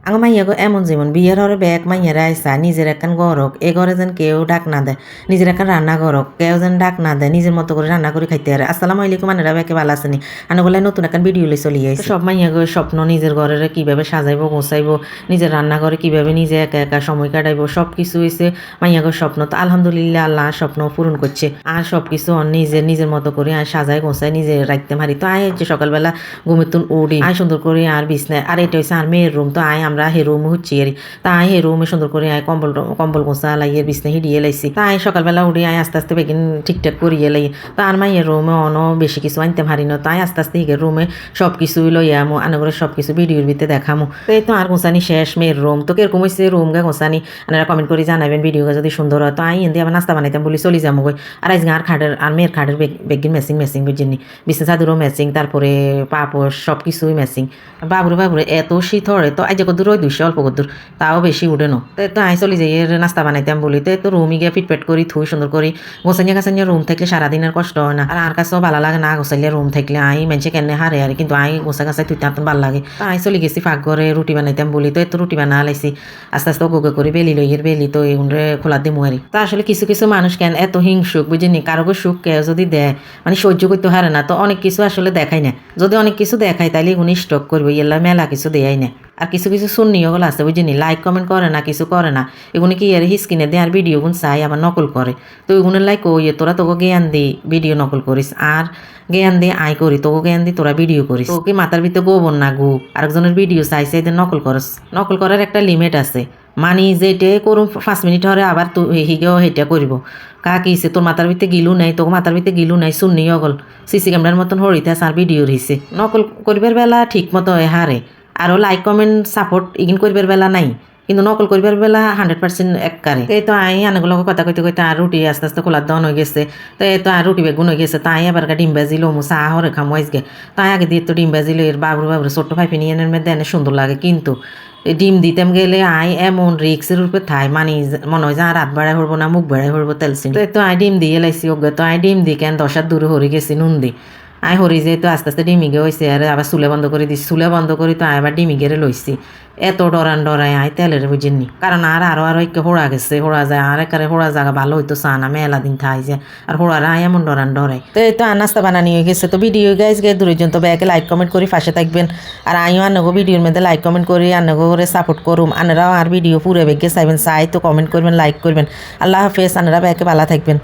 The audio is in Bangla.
আঙ মাইয়াগো এমন যেমন বিয়ের হরে ব্যাগ মাইয়ারা আইসা নিজের একখান গরক এ ঘরে যেন কেউ ডাক না দেয়, নিজের একখান রান্না গরক কেউ যেন ডাক না দেয়, নিজের মতো করে রান্না করে খাইতে পারে। আসসালামু আলাইকুম, আনারা ব্যাকে ভালো আসেনি। আনাগুলাই নতুন একখান ভিডিও লই চলে আইছে। সব মাইয়াগো স্বপ্ন নিজের ঘরের কিভাবে সাজাইবো গোছাইবো, নিজের রান্নাঘরে কিভাবে নিজে একা একা সময় কাটাইবো, সব কিছু হয়েছে মাইয়াগোর স্বপ্ন। তো আলহামদুলিল্লাহ আল্লাহ স্বপ্ন পূরণ করছে। আর সব কিছু নিজের মতো করে আর সাজাই গোছাই নিজে রাখতে পারি। তো আয় হচ্ছে সকালবেলা ঘুমের তুন উড়ি আয় সুন্দর করে আর বিছনায়, আর এটা হচ্ছে আর মেয়ের রুম। তো আয় আমরা হে রুম হচ্ছি আর তাই হে রুমে সুন্দর করে আয় কম্বল গোছা লাইয়ের বিছনা হিডিয়ে লাইছি। তাই সকালবেলা উঠে আয় আস্তে আস্তে বেগিন ঠিকঠাক করিয়ে লাই। তো আর মাইয়ের রুমে অনো বেশি কিছু আনতে পারি না। তাই আস্তে আস্তে হিগের রুমে সব কিছু লইয়া আমো আনা করে সব কিছু ভিডিওর ভিতরে দেখামো। তো এই তো আর গোছানি শেষ মেয়ের রুম। তো কিরকম হয়েছে রুম গা গোছানি আপনারা কমেন্ট করে জানাবেন ভিডিওটা যদি সুন্দর হয়। তো আই এনে আবার নাস্তা বানাইতাম বলি চলি যাবো গই। আর আজকে আর খাটের আর মেয়ের খাটের বেগিন ম্যাচিং বুঝিনি, বিছনা চাদরও ম্যাচিং, তারপরে পাপড় সব কিছুই ম্যাচিং। বাবুরে এত শীত হরে। তো আজ কদ্দুর ওই 200 অল্প কদ্দুর, তাও বেশি উঠে নো। তো আই চলি যাই নাস্তা বানাইতাম বলি। তো রুমই গিয়ে ফিটপেট করি থুই সুন্দর করি গোছানিয়া রুম থাকলে সারাদিনের কষ্ট হয় না। আর কাছেও ভালো লাগে না গোছাইলে রুম থাকলে। আই মানুষে কেন হারে আর কিন্তু আই গোছা গাছাই তুই তার ভালো লাগে। তো আই চলি গেছি পাকঘরে রুটি বানাইতাম বলি। তো রুটি বানা লাইছি আস্তে আস্তে গোগে করে বেলি লইয়ের বেলি তো এগুনরে খোলা দিয়ে মুয়ারি। তা আসলে কিছু মানুষ কেন এত হিংসুক বুঝিনি, কারো সুখ কেউ যদি দেয় মানে সহ্য করতে হারে না। তো অনেক কিছু আসলে দেখাই না, যদি অনেক কিছু দেখায় তাহলে এগুনি স্টক করবে, এলা মেলা কিছু দেয়াই না। আর কিছু সুন্নিও গেল আছে বুঝিনি, লাইক কমেন্ট করে না, কিছু করে না। এগুলো কি আর হিসকিনে দেয় আর ভিডিও গুণ চাই আবার নকল করে। তো এগুলো লাইক ওই তোরা তোকে জ্ঞান দি ভিডিও নকল করিস, আর জ্ঞান দিয়ে আয় করি তোকে জ্ঞান দি তোরা ভিডিও করিস। তোকে মাথার ভিতরে গোবর না গু আরেকজনের ভিডিও চাইছে এদের নকল করস। নকল করার একটা লিমিট আছে, মানে যেটা করুম 5 মিনিট হরে আবার তুই হিগেও হেটা করব। কাকি হিসে তোর মাথার ভিতরে গিলু নাই, তোকে মাথার ভিতরে গিলু নাই, শুননি অগল সিসি ক্যামেরার মতন হরিতে আর ভিডিও রইছে। নকল করিবার বেলা ঠিক মতো হারে, আরও লাইক কমেন্ট সাপোর্ট ইগিন করিবার বেলা নাই, কিন্তু নকল করিবার বেলা 100% এককারে। এই তো আই আনাগুলো কথা কইতে আর রুটি আস্তে আস্তে খোলার দন হয়ে গেছে। তো এই তো আর রুটি বেগুন হয়ে গেছে। তাই আবার ডিম ভাজিল মু চাহ হরে খামো আজকে। তাই আগে দিয়ে তো ডিম ভাজিল এর বাবুরে ছোট্ট ভাই নিয়ে এনে মধ্যে এনে সুন্দর লাগে। কিন্তু ডিম দিতাম গেলে আই এমন রিক্সের উপরে থাই মানে মনে হয় যে আর রাত বাড়াই হরবো না মুখ বাড়াই হরবো তেলসিন। তো আই ডিম দিয়ে লাইছি ওগে। তো আই ডিম দি কেন 10 দূরে হরে গেছি নুন দি। আই হরি যে তো আস্তে আস্তে ডিমিগে হয়েছে আর আবার চুলে বন্ধ করে দিচ্ছি। চুলে বন্ধ করি তো আবার ডিমিগেরে লইছি। এত ডরাই আই তেলের বুঝিনি, কারণ আরো একটু হোড়া গেছে, হোড়া যায় আর একারে হোড়া জায়গা ভালো হইতো চা না মেলা দিন থাই যে আর হোড়ার আই এমন ডরাই। তো এই তো নাস্তা বানানি হয়ে গেছে। তো ভিডিও গাইজ গে দূরজন তো ব্যাগে লাইক কমেন্ট করে পাশে থাকবেন। আর আইও আনগো ভিডিওর মধ্যে লাইক কমেন্ট করি আনগো করে সাপোর্ট করুম। আনারাও আর ভিডিও পুরো বেগে চাইবেন, চাই তো কমেন্ট করবেন লাইক করবেন। আল্লাহ হাফেজ, আনারা ব্যাগে ভালো থাকবেন।